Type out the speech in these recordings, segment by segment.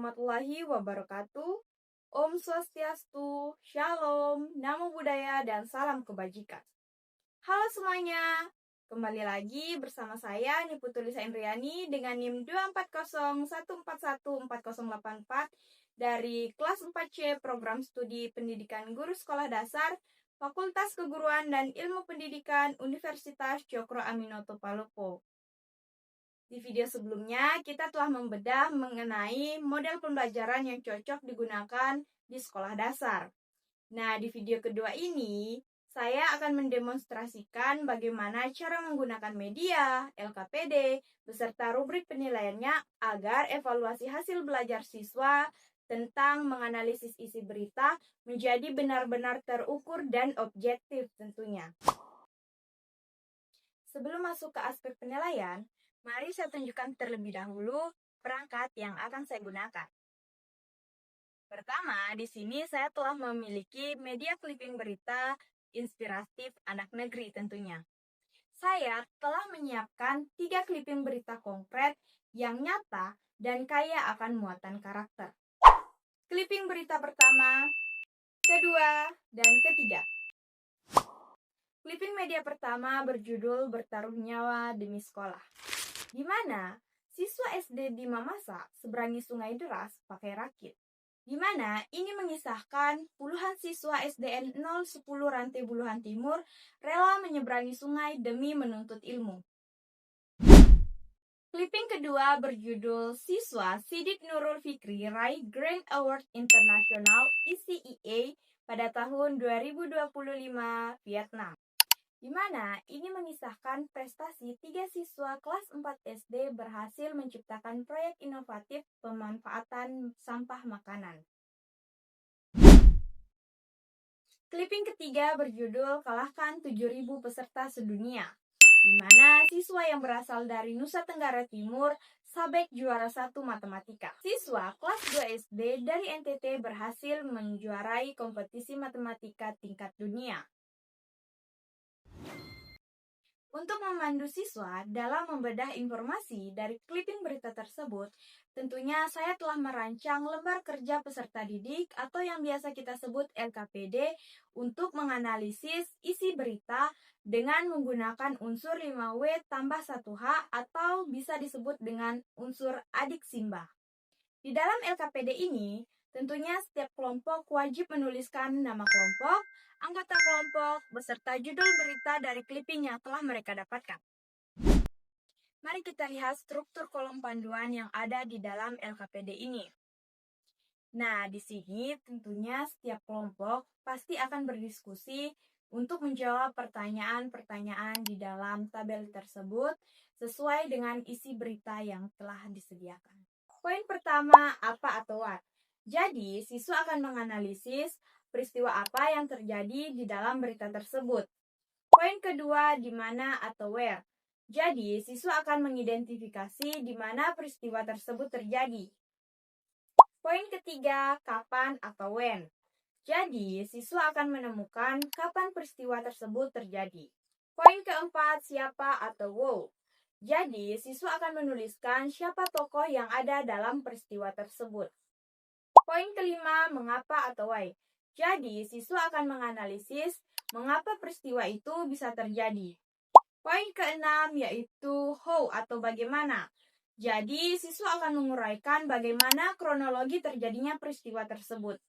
warahmatullahi wabarakatuh. Om Swastiastu, Shalom, Namo Buddhaya, dan salam kebajikan. Halo semuanya, kembali lagi bersama saya Niputulisa Indriani dengan NIM 24014140484 dari kelas 4C Program Studi Pendidikan Guru Sekolah Dasar Fakultas Keguruan dan Ilmu Pendidikan Universitas Cokro Aminoto Palopo. Di video sebelumnya, kita telah membedah mengenai model pembelajaran yang cocok digunakan di sekolah dasar. Nah, di video kedua ini, saya akan mendemonstrasikan bagaimana cara menggunakan media, LKPD, beserta rubrik penilaiannya agar evaluasi hasil belajar siswa tentang menganalisis isi berita menjadi benar-benar terukur dan objektif tentunya. Sebelum masuk ke aspek penilaian, mari saya tunjukkan terlebih dahulu perangkat yang akan saya gunakan. Pertama, di sini saya telah memiliki media clipping berita inspiratif anak negeri tentunya. Saya telah menyiapkan 3 clipping berita konkret yang nyata dan kaya akan muatan karakter. Clipping berita pertama, kedua, dan ketiga. Clipping media pertama berjudul Bertaruh Nyawa Demi Sekolah, di mana siswa SD di Mamasa seberangi sungai deras pakai rakit, di mana ini mengisahkan puluhan siswa SDN 010 Rantai Buluhan Timur rela menyeberangi sungai demi menuntut ilmu. Clipping kedua berjudul Siswa Sidik Nurul Fikri raih Grand Award Internasional ICIA pada tahun 2025 Vietnam, di mana ini mengisahkan prestasi 3 siswa kelas 4 SD berhasil menciptakan proyek inovatif pemanfaatan sampah makanan. Clipping ketiga berjudul Kalahkan 7.000 Peserta Sedunia, di mana siswa yang berasal dari Nusa Tenggara Timur sabek juara 1 matematika. Siswa kelas 2 SD dari NTT berhasil menjuarai kompetisi matematika tingkat dunia. Untuk memandu siswa dalam membedah informasi dari clipping berita tersebut, tentunya saya telah merancang lembar kerja peserta didik atau yang biasa kita sebut LKPD untuk menganalisis isi berita dengan menggunakan unsur 5W tambah 1H atau bisa disebut dengan unsur adik Simba. Di dalam LKPD ini, tentunya setiap kelompok wajib menuliskan nama kelompok, anggota kelompok, beserta judul berita dari clipping yang telah mereka dapatkan. Mari kita lihat struktur kolom panduan yang ada di dalam LKPD ini. Nah, di sini tentunya setiap kelompok pasti akan berdiskusi untuk menjawab pertanyaan-pertanyaan di dalam tabel tersebut sesuai dengan isi berita yang telah disediakan. Poin pertama, apa atau what? Jadi, siswa akan menganalisis peristiwa apa yang terjadi di dalam berita tersebut. Poin kedua, di mana atau where. Jadi, siswa akan mengidentifikasi di mana peristiwa tersebut terjadi. Poin ketiga, kapan atau when. Jadi, siswa akan menemukan kapan peristiwa tersebut terjadi. Poin keempat, siapa atau who. Jadi, siswa akan menuliskan siapa tokoh yang ada dalam peristiwa tersebut. Poin kelima, mengapa atau why. Jadi, siswa akan menganalisis mengapa peristiwa itu bisa terjadi. Poin keenam yaitu how atau bagaimana. Jadi, siswa akan menguraikan bagaimana kronologi terjadinya peristiwa tersebut.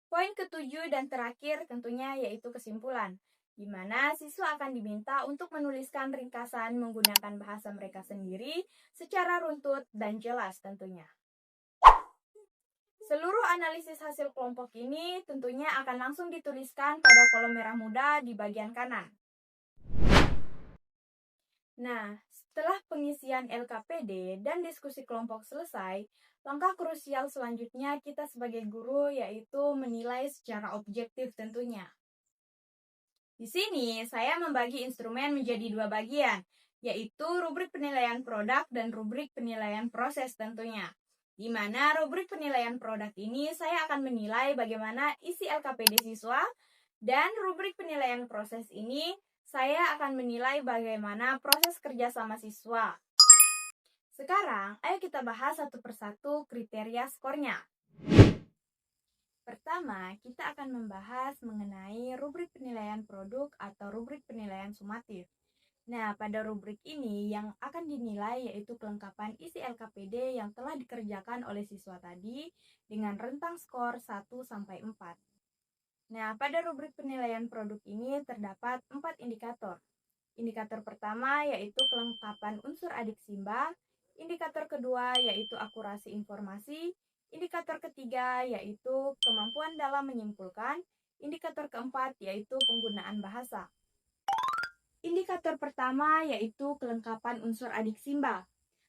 Poin ketujuh dan terakhir tentunya yaitu kesimpulan, di mana siswa akan diminta untuk menuliskan ringkasan menggunakan bahasa mereka sendiri secara runtut dan jelas tentunya. Seluruh analisis hasil kelompok ini tentunya akan langsung dituliskan pada kolom merah muda di bagian kanan. Nah, setelah pengisian LKPD dan diskusi kelompok selesai, langkah krusial selanjutnya kita sebagai guru yaitu menilai secara objektif tentunya. Di sini saya membagi instrumen menjadi 2 bagian, yaitu rubrik penilaian produk dan rubrik penilaian proses tentunya. Di mana rubrik penilaian produk ini saya akan menilai bagaimana isi LKPD siswa, dan rubrik penilaian proses ini saya akan menilai bagaimana proses kerja sama siswa. Sekarang, ayo kita bahas satu persatu kriteria skornya. Pertama, kita akan membahas mengenai rubrik penilaian produk atau rubrik penilaian sumatif. Nah, pada rubrik ini yang akan dinilai yaitu kelengkapan isi LKPD yang telah dikerjakan oleh siswa tadi dengan rentang skor 1-4. Nah, pada rubrik penilaian produk ini terdapat 4 indikator. Indikator pertama yaitu kelengkapan unsur adik Simba, indikator kedua yaitu akurasi informasi, indikator ketiga yaitu kemampuan dalam menyimpulkan, indikator keempat yaitu penggunaan bahasa. Indikator pertama yaitu kelengkapan unsur adik Simba.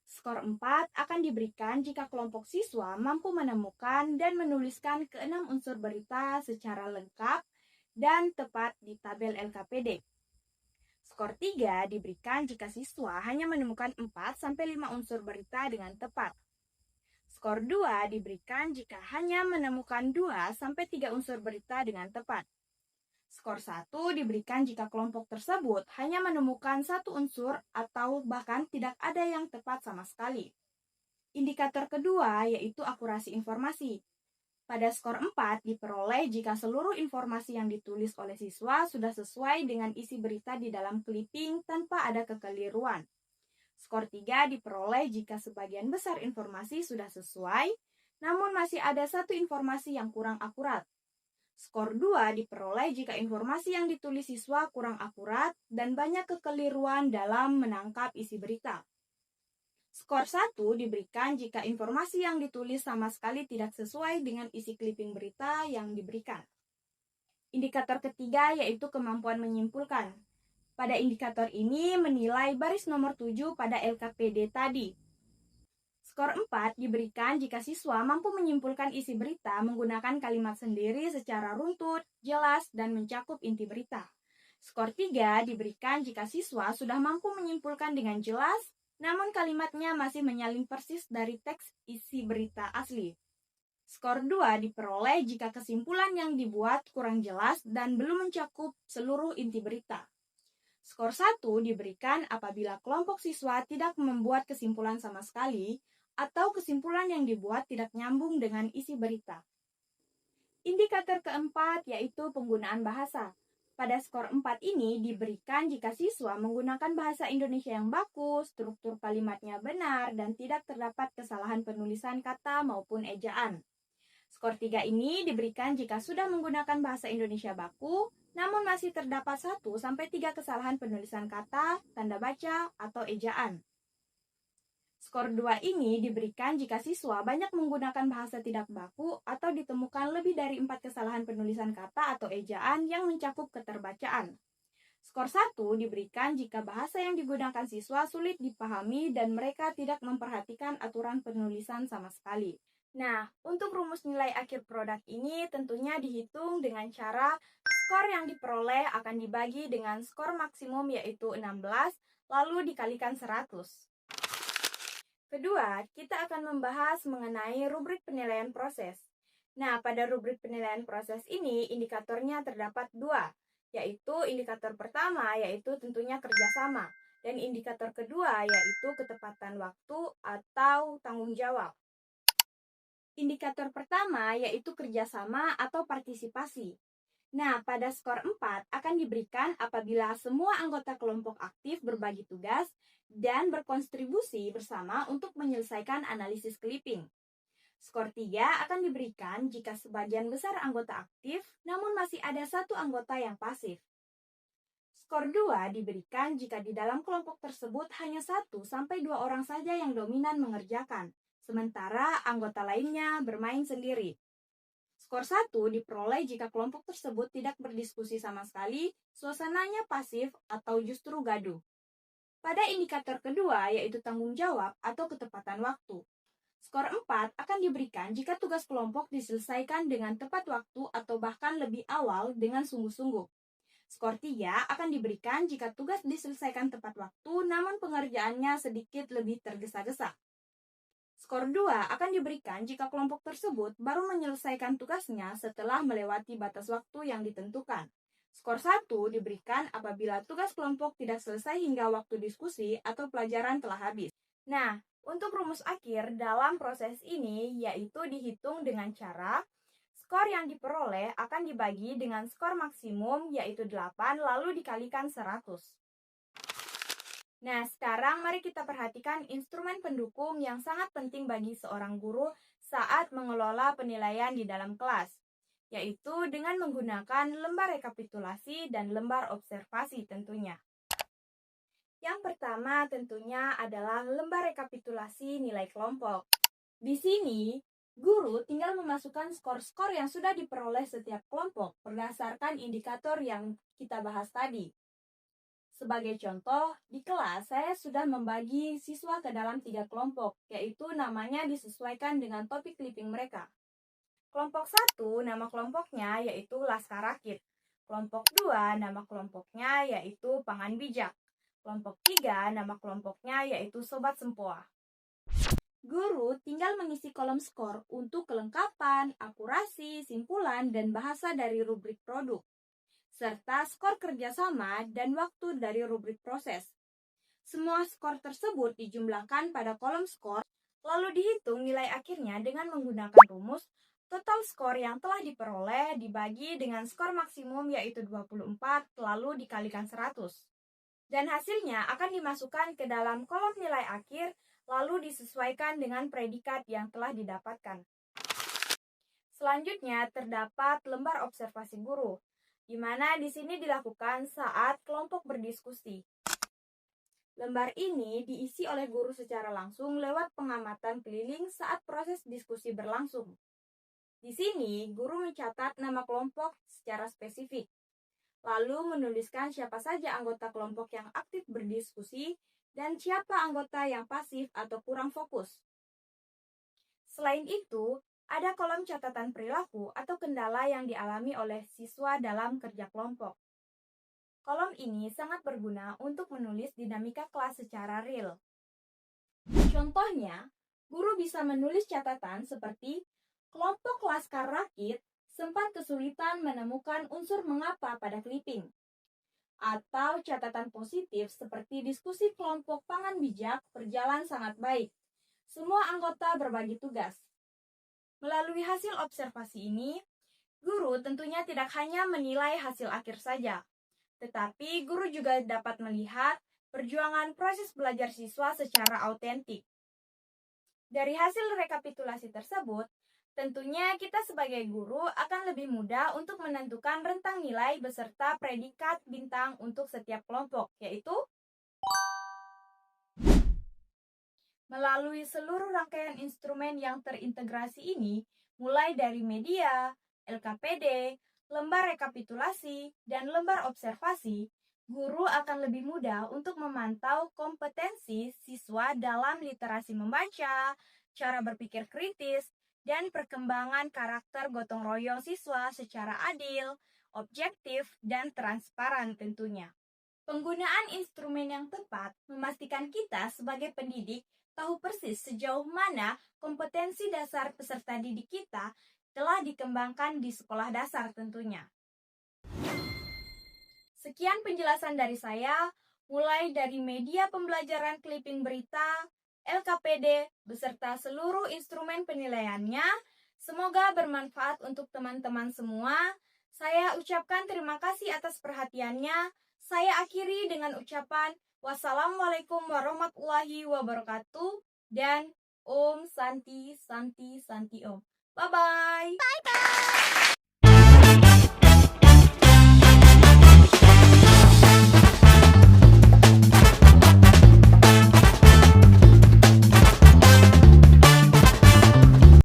Skor 4 akan diberikan jika kelompok siswa mampu menemukan dan menuliskan ke-6 unsur berita secara lengkap dan tepat di tabel LKPD. Skor 3 diberikan jika siswa hanya menemukan 4-5 unsur berita dengan tepat. Skor 2 diberikan jika hanya menemukan 2-3 unsur berita dengan tepat. Skor 1 diberikan jika kelompok tersebut hanya menemukan satu unsur atau bahkan tidak ada yang tepat sama sekali. Indikator kedua yaitu akurasi informasi. Pada skor 4 diperoleh jika seluruh informasi yang ditulis oleh siswa sudah sesuai dengan isi berita di dalam clipping tanpa ada kekeliruan. Skor 3 diperoleh jika sebagian besar informasi sudah sesuai, namun masih ada satu informasi yang kurang akurat. Skor 2 diperoleh jika informasi yang ditulis siswa kurang akurat dan banyak kekeliruan dalam menangkap isi berita. Skor 1 diberikan jika informasi yang ditulis sama sekali tidak sesuai dengan isi clipping berita yang diberikan. Indikator ketiga yaitu kemampuan menyimpulkan. Pada indikator ini menilai baris nomor 7 pada LKPD tadi. Skor 4 diberikan jika siswa mampu menyimpulkan isi berita menggunakan kalimat sendiri secara runtut, jelas, dan mencakup inti berita. Skor 3 diberikan jika siswa sudah mampu menyimpulkan dengan jelas, namun kalimatnya masih menyalin persis dari teks isi berita asli. Skor 2 diperoleh jika kesimpulan yang dibuat kurang jelas dan belum mencakup seluruh inti berita. Skor 1 diberikan apabila kelompok siswa tidak membuat kesimpulan sama sekali, atau kesimpulan yang dibuat tidak nyambung dengan isi berita. Indikator keempat yaitu penggunaan bahasa. Pada skor 4 ini diberikan jika siswa menggunakan bahasa Indonesia yang baku, struktur kalimatnya benar, dan tidak terdapat kesalahan penulisan kata maupun ejaan. Skor 3 ini diberikan jika sudah menggunakan bahasa Indonesia baku, namun masih terdapat 1-3 kesalahan penulisan kata, tanda baca, atau ejaan. Skor 2 ini diberikan jika siswa banyak menggunakan bahasa tidak baku atau ditemukan lebih dari 4 kesalahan penulisan kata atau ejaan yang mencakup keterbacaan. Skor 1 diberikan jika bahasa yang digunakan siswa sulit dipahami dan mereka tidak memperhatikan aturan penulisan sama sekali. Nah, untuk rumus nilai akhir produk ini tentunya dihitung dengan cara skor yang diperoleh akan dibagi dengan skor maksimum yaitu 16, lalu dikalikan 100. Kedua, kita akan membahas mengenai rubrik penilaian proses. Nah, pada rubrik penilaian proses ini, indikatornya terdapat 2, yaitu indikator pertama yaitu tentunya kerjasama, dan indikator kedua yaitu ketepatan waktu atau tanggung jawab. Indikator pertama yaitu kerjasama atau partisipasi. Nah, pada skor 4 akan diberikan apabila semua anggota kelompok aktif berbagi tugas dan berkontribusi bersama untuk menyelesaikan analisis clipping. Skor 3 akan diberikan jika sebagian besar anggota aktif, namun masih ada satu anggota yang pasif. Skor 2 diberikan jika di dalam kelompok tersebut hanya 1-2 orang saja yang dominan mengerjakan, sementara anggota lainnya bermain sendiri. Skor 1 diperoleh jika kelompok tersebut tidak berdiskusi sama sekali, suasananya pasif, atau justru gaduh. Pada indikator kedua yaitu tanggung jawab atau ketepatan waktu. Skor 4 akan diberikan jika tugas kelompok diselesaikan dengan tepat waktu atau bahkan lebih awal dengan sungguh-sungguh. Skor 3 akan diberikan jika tugas diselesaikan tepat waktu namun pengerjaannya sedikit lebih tergesa-gesa. Skor 2 akan diberikan jika kelompok tersebut baru menyelesaikan tugasnya setelah melewati batas waktu yang ditentukan. Skor 1 diberikan apabila tugas kelompok tidak selesai hingga waktu diskusi atau pelajaran telah habis. Nah, untuk rumus akhir dalam proses ini yaitu dihitung dengan cara skor yang diperoleh akan dibagi dengan skor maksimum yaitu 8 lalu dikalikan 100. Nah, sekarang mari kita perhatikan instrumen pendukung yang sangat penting bagi seorang guru saat mengelola penilaian di dalam kelas, yaitu dengan menggunakan lembar rekapitulasi dan lembar observasi tentunya. Yang pertama tentunya adalah lembar rekapitulasi nilai kelompok. Di sini, guru tinggal memasukkan skor-skor yang sudah diperoleh setiap kelompok berdasarkan indikator yang kita bahas tadi. Sebagai contoh, di kelas saya sudah membagi siswa ke dalam 3 kelompok, yaitu namanya disesuaikan dengan topik clipping mereka. Kelompok 1, nama kelompoknya yaitu Laskar Rakit. Kelompok 2, nama kelompoknya yaitu Pangan Bijak. Kelompok 3, nama kelompoknya yaitu Sobat Sempoa. Guru tinggal mengisi kolom skor untuk kelengkapan, akurasi, simpulan, dan bahasa dari rubrik produk, serta skor kerjasama dan waktu dari rubrik proses. Semua skor tersebut dijumlahkan pada kolom skor, lalu dihitung nilai akhirnya dengan menggunakan rumus total skor yang telah diperoleh dibagi dengan skor maksimum yaitu 24 lalu dikalikan 100. Dan hasilnya akan dimasukkan ke dalam kolom nilai akhir lalu disesuaikan dengan predikat yang telah didapatkan. Selanjutnya terdapat lembar observasi guru, di mana di sini dilakukan saat kelompok berdiskusi. Lembar ini diisi oleh guru secara langsung lewat pengamatan keliling saat proses diskusi berlangsung. Di sini, guru mencatat nama kelompok secara spesifik, lalu menuliskan siapa saja anggota kelompok yang aktif berdiskusi dan siapa anggota yang pasif atau kurang fokus. Selain itu, ada kolom catatan perilaku atau kendala yang dialami oleh siswa dalam kerja kelompok. Kolom ini sangat berguna untuk menulis dinamika kelas secara real. Contohnya, guru bisa menulis catatan seperti kelompok Laskar Rakit sempat kesulitan menemukan unsur mengapa pada clipping. Atau catatan positif seperti diskusi kelompok Pangan Bijak berjalan sangat baik. Semua anggota berbagi tugas. Melalui hasil observasi ini, guru tentunya tidak hanya menilai hasil akhir saja, tetapi guru juga dapat melihat perjuangan proses belajar siswa secara autentik. Dari hasil rekapitulasi tersebut, tentunya kita sebagai guru akan lebih mudah untuk menentukan rentang nilai beserta predikat bintang untuk setiap kelompok, yaitu melalui seluruh rangkaian instrumen yang terintegrasi ini, mulai dari media, LKPD, lembar rekapitulasi, dan lembar observasi, guru akan lebih mudah untuk memantau kompetensi siswa dalam literasi membaca, cara berpikir kritis, dan perkembangan karakter gotong royong siswa secara adil, objektif, dan transparan tentunya. Penggunaan instrumen yang tepat memastikan kita sebagai pendidik tahu persis sejauh mana kompetensi dasar peserta didik kita telah dikembangkan di sekolah dasar tentunya. Sekian penjelasan dari saya, mulai dari media pembelajaran clipping berita, LKPD, beserta seluruh instrumen penilaiannya. Semoga bermanfaat untuk teman-teman semua. Saya ucapkan terima kasih atas perhatiannya. Saya akhiri dengan ucapan wassalamualaikum warahmatullahi wabarakatuh dan Om Santi Santi Santi Om. Bye-bye. Bye-bye.